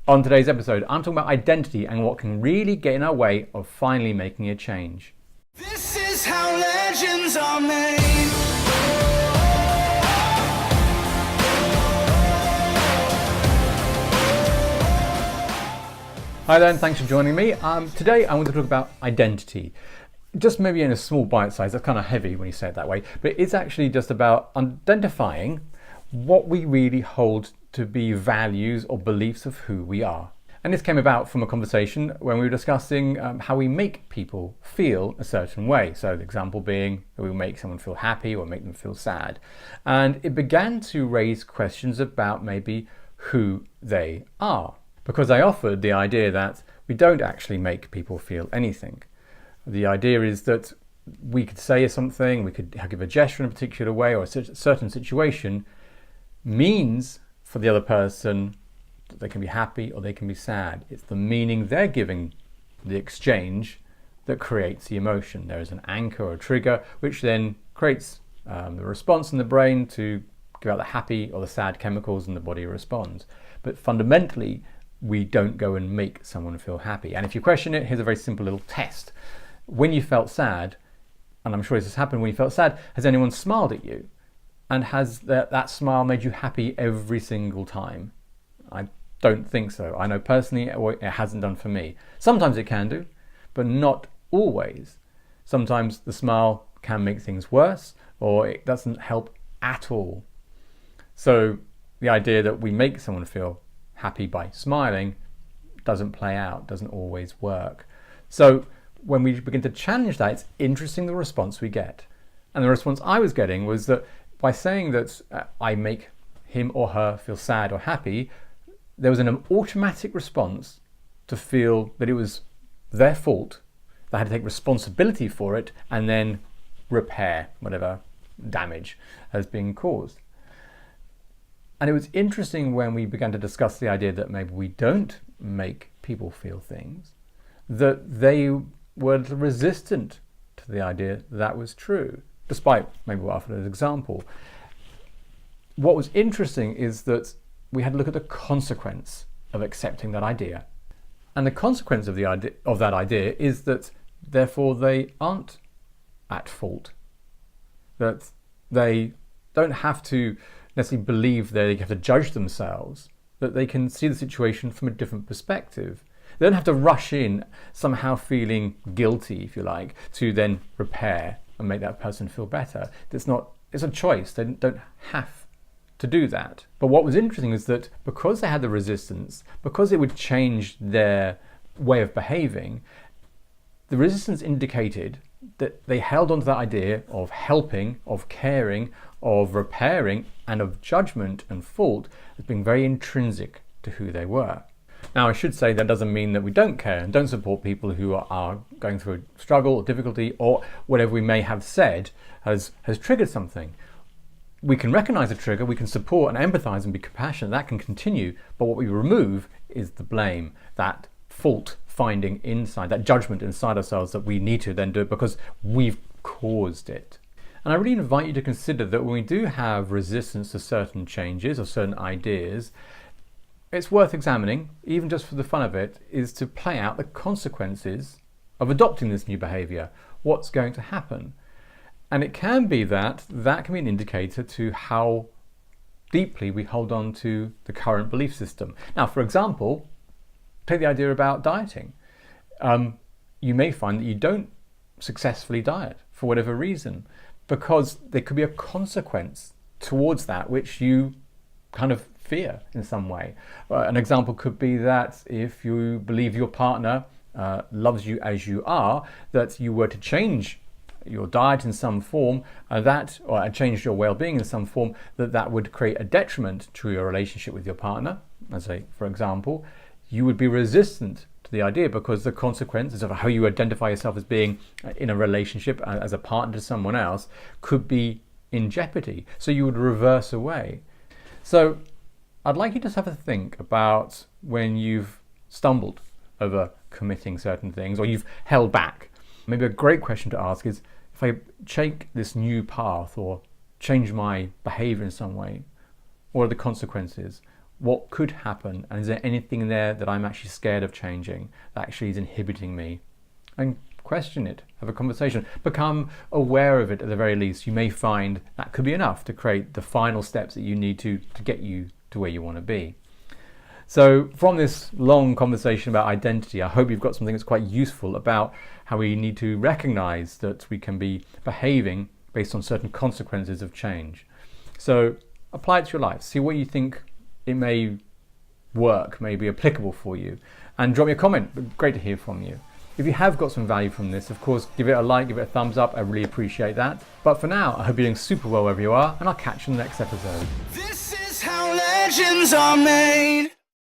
On today's episode, I'm talking about identity and what can really get in our way of finally making a change. This is how legends are made. Hi there, and thanks for joining me. Today I want to talk about identity. Just maybe in a small bite size. That's kind of heavy when you say it that way, but it's actually just about identifying what we really hold to be values or beliefs of who we are. And this came about from a conversation when we were discussing how we make people feel a certain way. So the example being that we make someone feel happy or make them feel sad. And it began to raise questions about maybe who they are. Because I offered the idea that we don't actually make people feel anything. The idea is that we could say something, we could give a gesture in a particular way, or a certain situation means for the other person that they can be happy or they can be sad. It's the meaning they're giving the exchange that creates the emotion. There is an anchor or a trigger which then creates the response in the brain to give out the happy or the sad chemicals, and the body responds. But fundamentally, we don't go and make someone feel happy. And if you question it, here's a very simple little test. When you felt sad, and I'm sure this has happened when you felt sad, has anyone smiled at you? And has that smile made you happy every single time? I don't think so. I know personally it hasn't done for me. Sometimes it can do, but not always. Sometimes the smile can make things worse, or it doesn't help at all. So the idea that we make someone feel happy by smiling doesn't play out, doesn't always work. So when we begin to challenge that, it's interesting the response we get. And the response I was getting was that by saying that I make him or her feel sad or happy, there was an automatic response to feel that it was their fault. They had to take responsibility for it and then repair whatever damage has been caused. And it was interesting when we began to discuss the idea that maybe we don't make people feel things, that they were resistant to the idea that was true, despite maybe what I offered as an example. What was interesting is that we had to look at the consequence of accepting that idea. And the consequence of that idea is that therefore they aren't at fault, that they don't have to necessarily believe they have to judge themselves, that they can see the situation from a different perspective. They don't have to rush in somehow feeling guilty, if you like, to then repair and make that person feel better. It's a choice. They don't have to do that. But what was interesting is that because they had the resistance, because it would change their way of behaving, the resistance indicated that they held on to that idea of helping, of caring, of repairing, and of judgment and fault as being very intrinsic to who they were. Now, I should say that doesn't mean that we don't care and don't support people who are going through a struggle or difficulty, or whatever we may have said has triggered something. We can recognize a trigger, we can support and empathize and be compassionate, that can continue, but what we remove is the blame, that fault finding inside, that judgment inside ourselves that we need to then do it because we've caused it. And I really invite you to consider that when we do have resistance to certain changes or certain ideas, it's worth examining, even just for the fun of it, is to play out the consequences of adopting this new behavior. What's going to happen? And it can be that can be an indicator to how deeply we hold on to the current belief system. Now, for example, take the idea about dieting. You may find that you don't successfully diet for whatever reason, because there could be a consequence towards that which you kind of fear in some way. An example could be that if you believe your partner loves you as you are, that you were to change your diet in some form, or change your well-being in some form, that would create a detriment to your relationship with your partner. For example, you would be resistant to the idea because the consequences of how you identify yourself as being in a relationship as a partner to someone else could be in jeopardy. So you would reverse away. So I'd like you to have a think about when you've stumbled over committing certain things or you've held back. Maybe a great question to ask is, if I take this new path or change my behavior in some way, what are the consequences? what could happen, and is there anything there that I'm actually scared of changing that actually is inhibiting me? And question it, have a conversation, become aware of it at the very least. You may find that could be enough to create the final steps that you need to get you to where you want to be. So from this long conversation about identity, I hope you've got something that's quite useful about how we need to recognize that we can be behaving based on certain consequences of change. So apply it to your life, see what you think it may work, may be applicable for you, and drop me a comment. Great to hear from you. If you have got some value from this, of course, give it a like, give it a thumbs up. I really appreciate that. But for now, I hope you're doing super well wherever you are, and I'll catch you in the next episode. This is how legends are made.